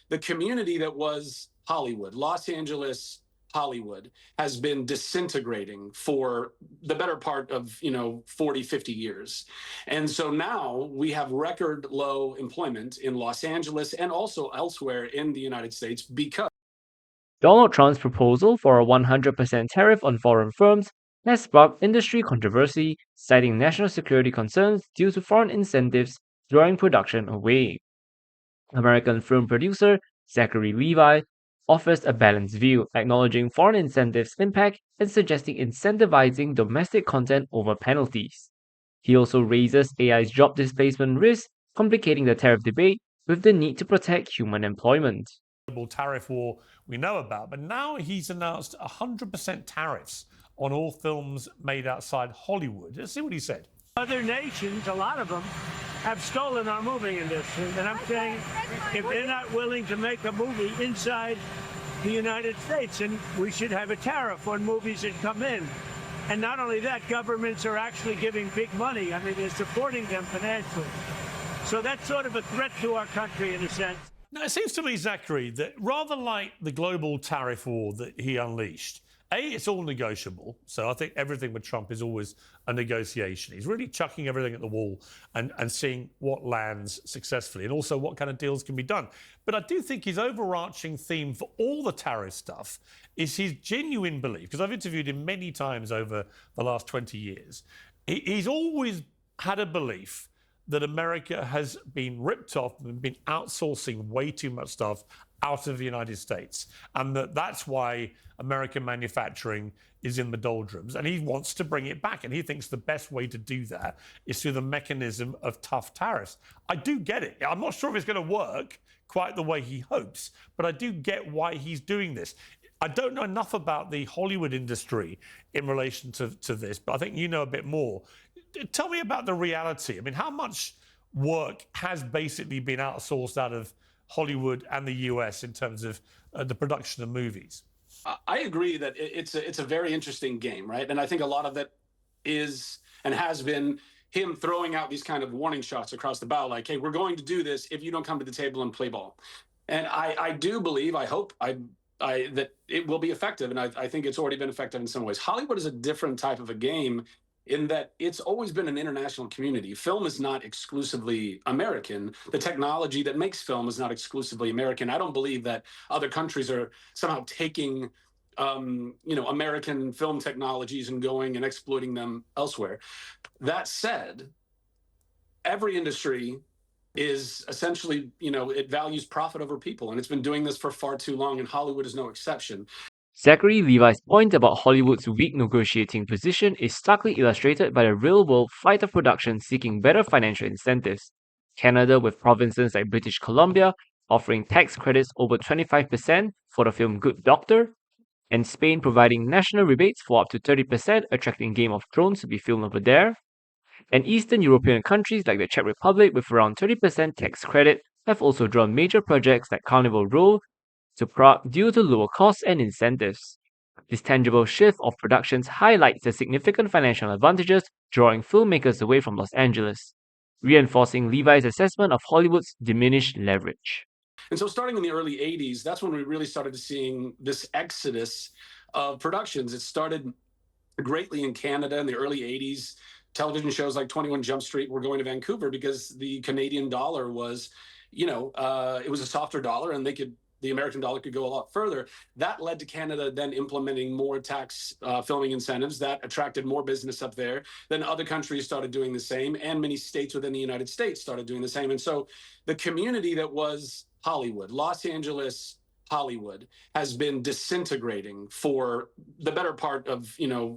the community that was Hollywood, Los Angeles, Hollywood, has been disintegrating for the better part of 40, 50 years. And so now we have record low employment in Los Angeles and also elsewhere in the United States because Donald Trump's proposal for a 100% tariff on foreign firms has sparked industry controversy, citing national security concerns due to foreign incentives drawing production away. American film producer Zachary Levi offers a balanced view, acknowledging foreign incentives' impact and suggesting incentivizing domestic content over penalties. He also raises AI's job displacement risk, complicating the tariff debate with the need to protect human employment. Global tariff war we know about, but now he's announced 100% tariffs on all films made outside Hollywood. Let's see what he said. Other nations, a lot of them, have stolen our movie industry. And I'm saying if they're not willing to make a movie inside the United States, then we should have a tariff on movies that come in. And not only that, governments are actually giving big money. I mean, they're supporting them financially. So that's sort of a threat to our country in a sense. Now, it seems to me, Zachary, that rather like the global tariff war that he unleashed, it's all negotiable. So I think everything with Trump is always a negotiation. He's really chucking everything at the wall and seeing what lands successfully and also what kind of deals can be done. But I do think his overarching theme for all the tariff stuff is his genuine belief, because I've interviewed him many times over the last 20 years. He's always had a belief that America has been ripped off and been outsourcing way too much stuff out of the United States. And that's why American manufacturing is in the doldrums. And he wants to bring it back. And he thinks the best way to do that is through the mechanism of tough tariffs. I do get it. I'm not sure if it's going to work quite the way he hopes, but I do get why he's doing this. I don't know enough about the Hollywood industry in relation to this, but I think you know a bit more. Tell me about the reality. I mean, how much work has basically been outsourced out of Hollywood and the US in terms of the production of movies? I agree that it's a very interesting game, right? And I think a lot of that is and has been him throwing out these kind of warning shots across the bow, like, hey, we're going to do this if you don't come to the table and play ball. And I do believe, I hope, that it will be effective. And I think it's already been effective in some ways. Hollywood is a different type of a game in that it's always been an international community. Film is not exclusively American. The technology that makes film is not exclusively American. I don't believe that other countries are somehow taking American film technologies and going and exploiting them elsewhere. That said, every industry is essentially, it values profit over people, and it's been doing this for far too long, and Hollywood is no exception. Zachary Levi's point about Hollywood's weak negotiating position is starkly illustrated by the real-world flight of production seeking better financial incentives. Canada, with provinces like British Columbia offering tax credits over 25% for the film Good Doctor, and Spain providing national rebates for up to 30%, attracting Game of Thrones to be filmed over there, and Eastern European countries like the Czech Republic with around 30% tax credit have also drawn major projects like Carnival Row to Prague due to lower costs and incentives. This tangible shift of productions highlights the significant financial advantages, drawing filmmakers away from Los Angeles, reinforcing Levi's assessment of Hollywood's diminished leverage. And so starting in the early 80s, that's when we really started seeing this exodus of productions. It started greatly in Canada in the early 80s. Television shows like 21 Jump Street were going to Vancouver because the Canadian dollar was, it was a softer dollar, and the American dollar could go a lot further. That led to Canada then implementing more tax filming incentives that attracted more business up there. Then other countries started doing the same, and many states within the United States started doing the same. And so the community that was Hollywood, Los Angeles, Hollywood, has been disintegrating for the better part of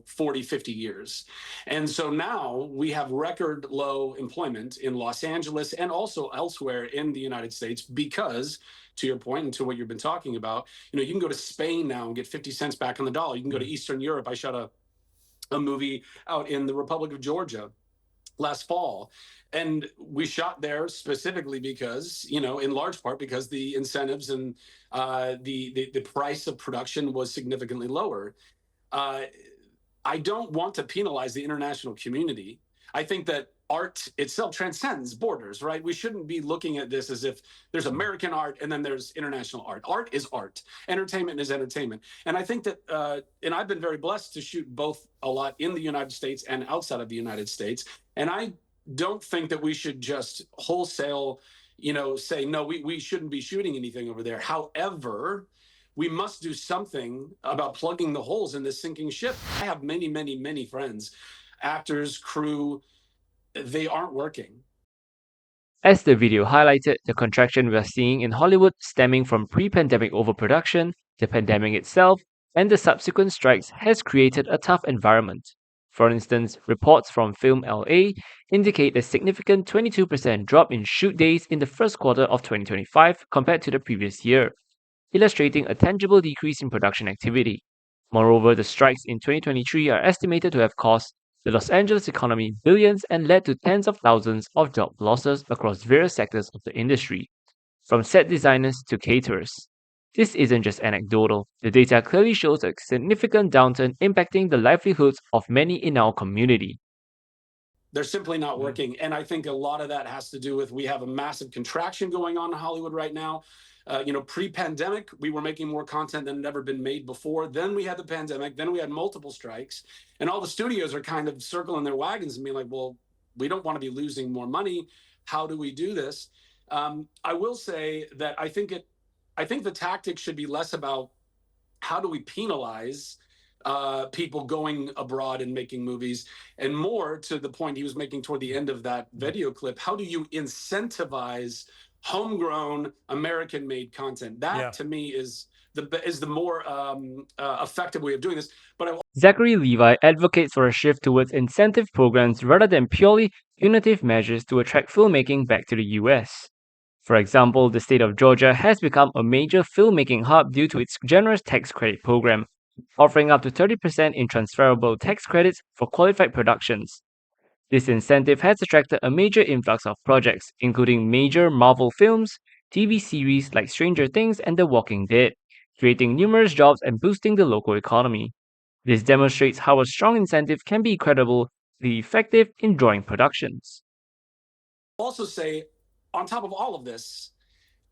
40, 50 years. And so now we have record low employment in Los Angeles and also elsewhere in the United States because, to your point and to what you've been talking about, you can go to Spain now and get 50 cents back on the dollar. You can go to Eastern Europe. I shot a movie out in the Republic of Georgia last fall, and we shot there specifically because, in large part because the incentives and the price of production was significantly lower. I don't want to penalize the international community. I think that art itself transcends borders, right? We shouldn't be looking at this as if there's American art and then there's international art. Art is art. Entertainment is entertainment. And I think that, and I've been very blessed to shoot both a lot in the United States and outside of the United States. And I don't think that we should just wholesale, say, no, we shouldn't be shooting anything over there. However, we must do something about plugging the holes in this sinking ship. I have many, many, many friends, actors, crew, they aren't working. As the video highlighted, the contraction we are seeing in Hollywood stemming from pre-pandemic overproduction, the pandemic itself, and the subsequent strikes has created a tough environment. For instance, reports from Film LA indicate a significant 22% drop in shoot days in the first quarter of 2025 compared to the previous year, illustrating a tangible decrease in production activity. Moreover, the strikes in 2023 are estimated to have cost the Los Angeles economy billions and led to tens of thousands of job losses across various sectors of the industry, from set designers to caterers. This isn't just anecdotal. The data clearly shows a significant downturn impacting the livelihoods of many in our community. They're simply not working. And I think a lot of that has to do with we have a massive contraction going on in Hollywood right now. Pre-pandemic, we were making more content than had ever been made before. Then we had the pandemic. Then we had multiple strikes. And all the studios are kind of circling their wagons and being like, well, we don't want to be losing more money. How do we do this? I will say that I think the tactic should be less about how do we penalize people going abroad and making movies, and more to the point he was making toward the end of that video clip, how do you incentivize homegrown American-made content? That to me is the more effective way of doing this. But Zachary Levi advocates for a shift towards incentive programs rather than purely punitive measures to attract filmmaking back to the US. For example, the state of Georgia has become a major filmmaking hub due to its generous tax credit program, offering up to 30% in transferable tax credits for qualified productions. This incentive has attracted a major influx of projects, including major Marvel films, TV series like Stranger Things and The Walking Dead, creating numerous jobs and boosting the local economy. This demonstrates how a strong incentive can be incredibly effective in drawing productions. also say, on top of all of this,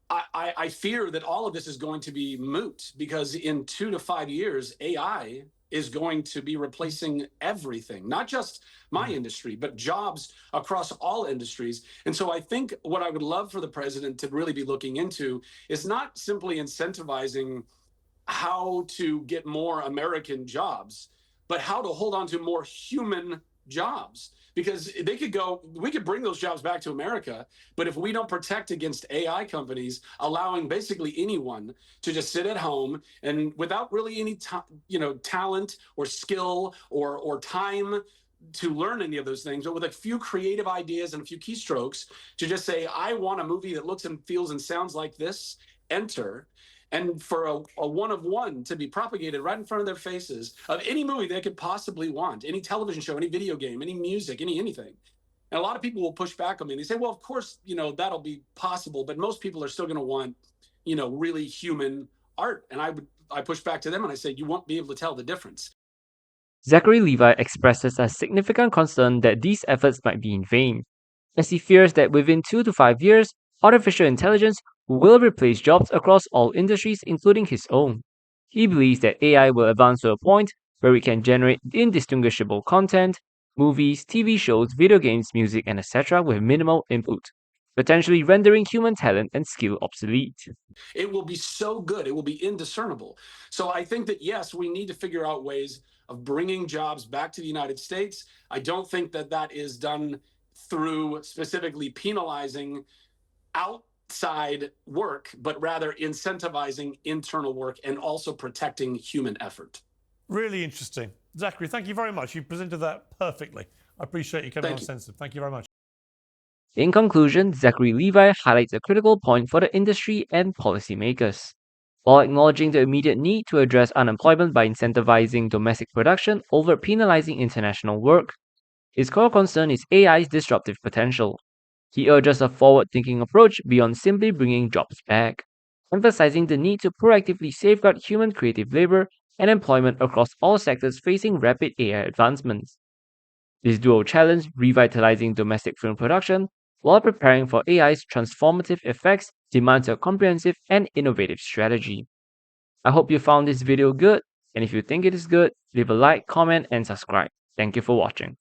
I fear that all of this is going to be moot, because in 2 to 5 years, AI is going to be replacing everything, not just my industry, but jobs across all industries. And so I think what I would love for the president to really be looking into is not simply incentivizing how to get more American jobs, but how to hold on to more human jobs. Because we could bring those jobs back to America, but if we don't protect against AI companies allowing basically anyone to just sit at home and without really any talent or skill or time to learn any of those things, but with a few creative ideas and a few keystrokes to just say, I want a movie that looks and feels and sounds like this, enter. And for a one of one to be propagated right in front of their faces of any movie they could possibly want, any television show, any video game, any music, anything. And a lot of people will push back on me. They say, well, of course, that'll be possible, but most people are still going to want, really human art. And I push back to them and I say, you won't be able to tell the difference. Zachary Levi expresses a significant concern that these efforts might be in vain, as he fears that within 2 to 5 years, artificial intelligence will replace jobs across all industries, including his own. He believes that AI will advance to a point where it can generate indistinguishable content, movies, TV shows, video games, music, and etc. with minimal input, potentially rendering human talent and skill obsolete. It will be so good, it will be indiscernible. So I think that, yes, we need to figure out ways of bringing jobs back to the United States. I don't think that is done through specifically penalizing outside work, but rather incentivizing internal work and also protecting human effort. Really interesting. Zachary, thank you very much. You presented that perfectly. I appreciate you coming on Sensitive. Thank you very much. In conclusion, Zachary Levi highlights a critical point for the industry and policymakers. While acknowledging the immediate need to address unemployment by incentivizing domestic production over penalizing international work, his core concern is AI's disruptive potential. He urges a forward-thinking approach beyond simply bringing jobs back, emphasizing the need to proactively safeguard human creative labor and employment across all sectors facing rapid AI advancements. This duo challenge revitalizing domestic film production while preparing for AI's transformative effects demands a comprehensive and innovative strategy. I hope you found this video good, and if you think it is good, leave a like, comment, and subscribe. Thank you for watching.